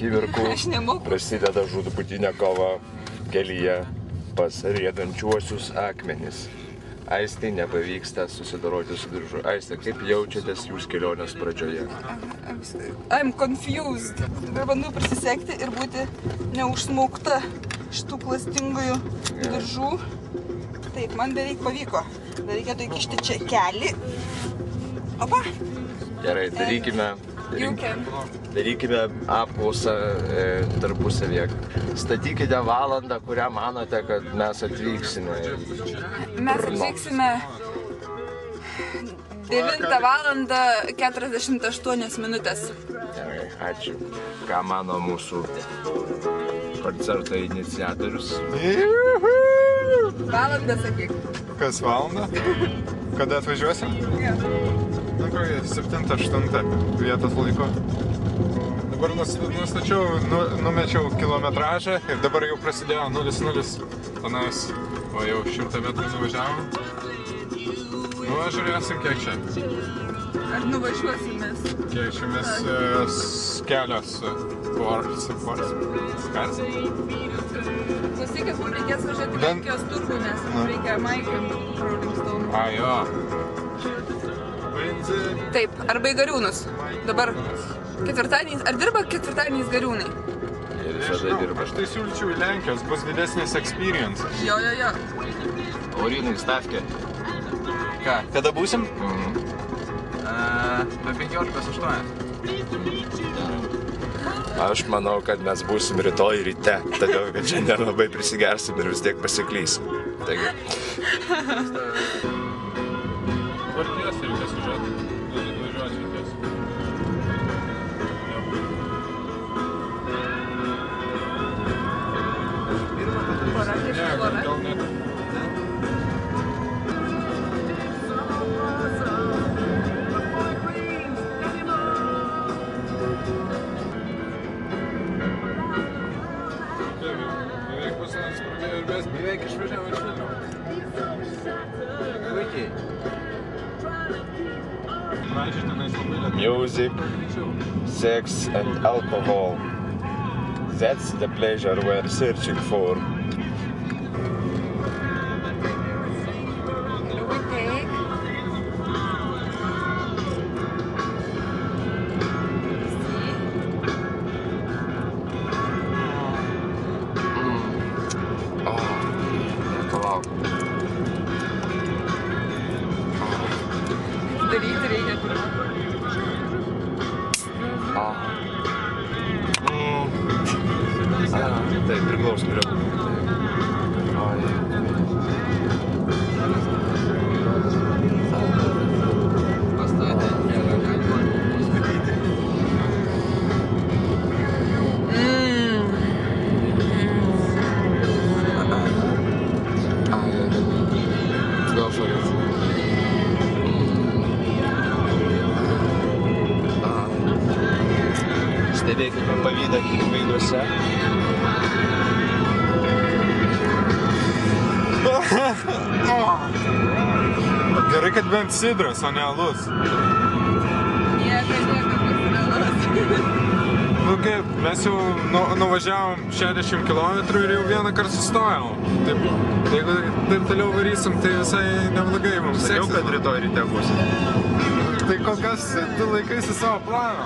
akimirkų prasideda žūtbūtinė kova kelyje pas riedančiuosius akmenis. Aistei nepavyksta susidoroti su diržu. Aiste, kaip jaučiatės jūs kelionės pradžioje? I'm confused. Dabar bandau prisisekti ir būti neužsmaukta šitų klastingųjų diržų. Taip, man beveik pavyko. Dar reikėtų įkišti čia kelį. Opa! Gerai, darykime apklausą tarpusavyje. Statykite valandą, kurią manote, kad mes atvyksime. Mes atvyksime 9 valandą 48 minutės. Gerai, ačiū. Ką mano mūsų koncerto iniciatorius? Valandą sakyk. Kas valandą? Kada atvažiuosim? Jo. 7-8 vietos laiko. Dabar numečiau kilometražą ir dabar jau prasidėjo 0-0 tenais, o jau 100 metrų nuvažiavom. Nu, žiūrėsim, kiek čia. Ar nuvažiuosim mes? Kiek čia mes kelios skars. Klausykit, mums reikės važiuoti Lenkijos turgų, nes mums reikia Maikiam Rolling Stone. A, jo. Taip, arba į Gariūnus. Dabar ketvirtadieniais, ar dirba ketvirtadieniais Gariūnai? Jie visada dirba. Aš tai siūlyčiau į Lenkijos, bus didesnis experience. Jo. Laurinai, stavkė. Ką, kada būsim? Be 15:08. Aš manau, kad mes būsim rytoj ryte, todėl kad šiandien labai prisigersim ir vis tiek pasiklysim. Taigi. Varties reikia sužiūrėti. Važiuosi varties. Pora, kaip pora. Gal net. Beveik išvažiavo iš Vilniaus. Puikiai. Music, sex and alcohol. That's the pleasure we're searching for. Daryti reikia. Tai priklauso prie Pastatė kelią galima pastatyti. Go for it. Stebėkime pavydą veiduose. Gerai, kad bent sidras, o ne alus. Nieko pasidalos. Nu kaip, mes jau nuvažiavom 60 km ir jau vieną kartą sustojom. Taip, jeigu taip toliau varysim, tai visai neblogai mums seksis. Sakiau, kad rytoj ryte būsim. Tai kol kas tu laikaisi savo plano.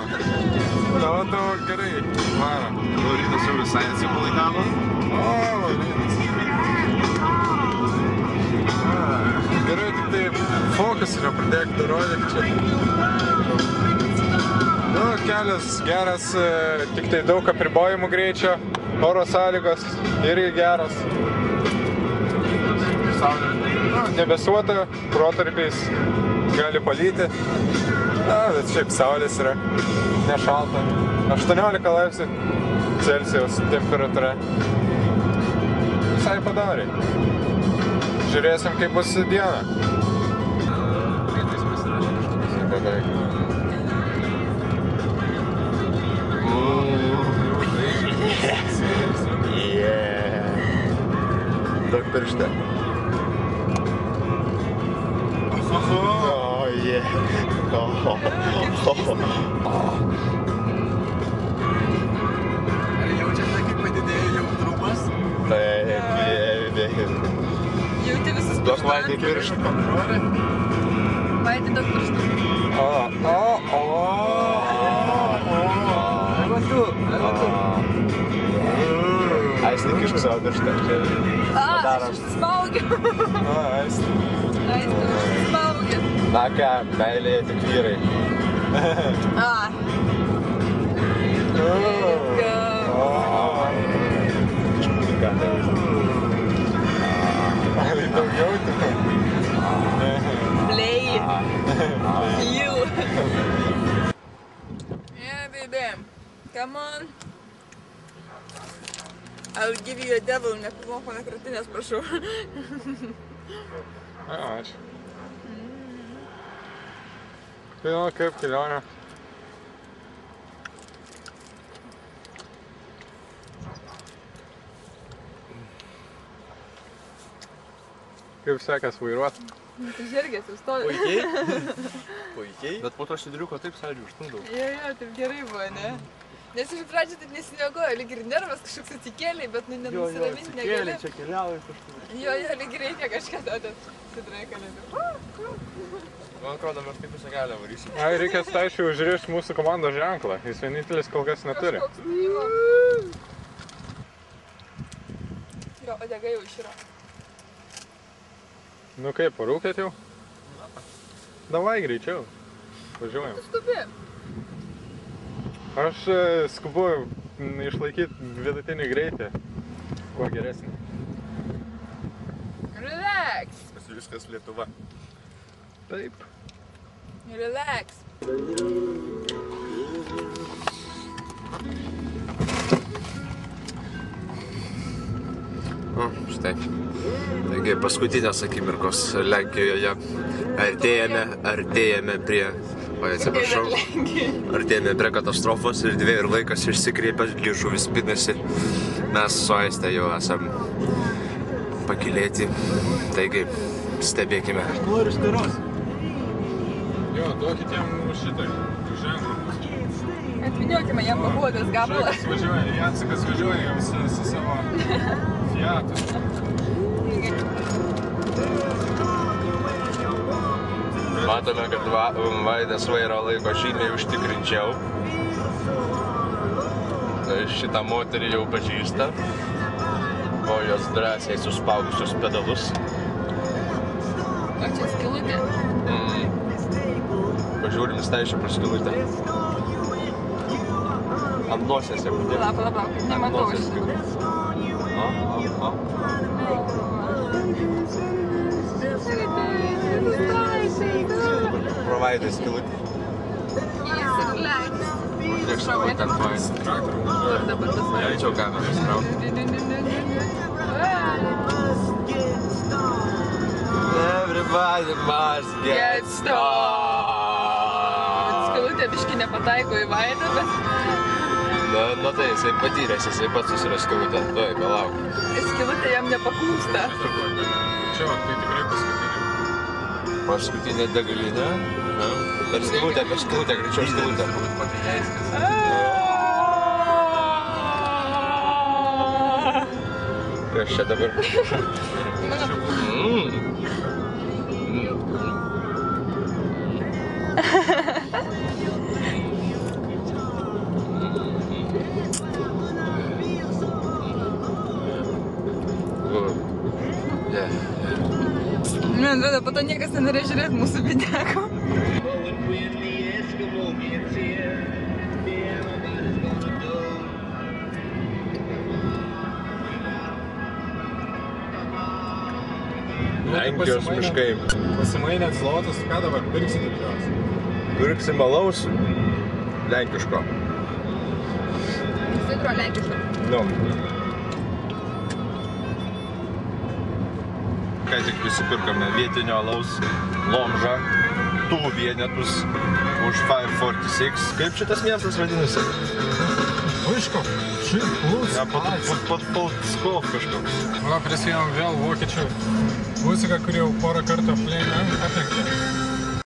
Tavo gerai, varo. Laurinas jau visai atsipalaidavo. O, Laurinas. Gerai, tik tai fokusą nepradėk rodyti čia. Nu, kelias geras, tik tai daug apribojimų greičio, oro sąlygos irgi geros. Saulė, debesuota, protarpiais gali palyti. Na, bet šiaip saulės yra nešalta. 18 laipsnių Celsijaus temperatūra. Visai padariai. Žiūrėsim, kaip bus diena. Beveik. Daug piršte. Oh, yeah. Vaidai pirštų kontrolė. Vaidai daug pirštų. Aistė kišk savo pirštą. Aš užsmaugiu. Aistė. Aistė užsmaugiu. Na ką, meilėje tik vyrai. Meilėje daugiau tik. Play. Feel. Yeah, baby. Come on. I'll give you a devil. Nepilok mano kratinės, prašau. Ačiū. Tai nu, kaip kelionė? Kaip sekės vairuot? Tu žirgės jau stovi. Puikiai. Bet po to šidriuko taip sądžiu užtundau. Jo, taip gerai buvo, ne? Nes iš pradžių taip nesimiegojo, lyg ir nervas kažkoks atsikėlė, bet nenusiraminti negali. Čia keliauja kažkur. Jo, lyg reikia kažką duoti. Sidrai kalėdų. Man atrodo, mes kaip visą kelią varysim. Ai, reikia Staičiui užrišti mūsų komandos ženklą. Jis vienintelis kol kas neturi. Jo, odega jau išyra. Nu kaip, parūkėt jau? Davai greičiau. Važiuojam. Tu skubi. Aš skubu išlaikyti vidutinį greitį. Kuo geresnį. Relax. Viskas Lietuva. Taip. Relax. Štai. Taigi paskutinės akimirkos Lenkijoje. Artėjame prie... Oi, atsiprašau. Artėjame prie katastrofos ir dviejų ir laikas išsikreipia, liežuvis pinasi. Mes su Aiste jau esam pakilėti. Taigi, stebėkime. Aš noriu skaros. Jo, duokit jam šitai, ženklą. Atviniokime jam pabuodės gabalą. Šaikas važiuoja, Jacekas važiuoja jau su savo Fiatu. Matome, kad Vaidas vairą laiko žymiai užtikrinčiau. Šitą moterį jau pažįsta. O jos drąsiai suspaudusius pedalus. O čia skilutė? Pažiūrim Staičio pro skilutę. Ant nosies jau. Palauk, nematau aš. Pro Vaidą skilutę. Jis ir legs. Kiek skilutę ant Vaidą. Ir dabar tas Greičiau kameras traukti. Everybody must get started. Skilutė biški nepataiko į Vaidą, bet... Na tai, jisai patyręs, jisai pats susiras skilutę. Tuoj, palauk. Skilutė jam nepaklūsta. Čia, tai tikrai paskutinė. Paskutinė degalinė. Per skilutę, greičiau skilutę. Kas čia dabar? Man atrodo, po to niekas nenorėjo žiūrėti mūsų videko. Lenkijos miškai. Pasimainėt zlotus, ką dabar pirksit tikriausiai? Pirksim alaus lenkiško. Sidro lenkiško. Nu. Ką tik visi pirkame vietinio alaus Lomžą, tų vienetus už 5.46. Kaip šitas miestas vadinasi? Puškov, Ja, Podpolskov kažkoks. Na, prisijom vėl vokiečių muziką, kuri jau porą kartų aplenkė.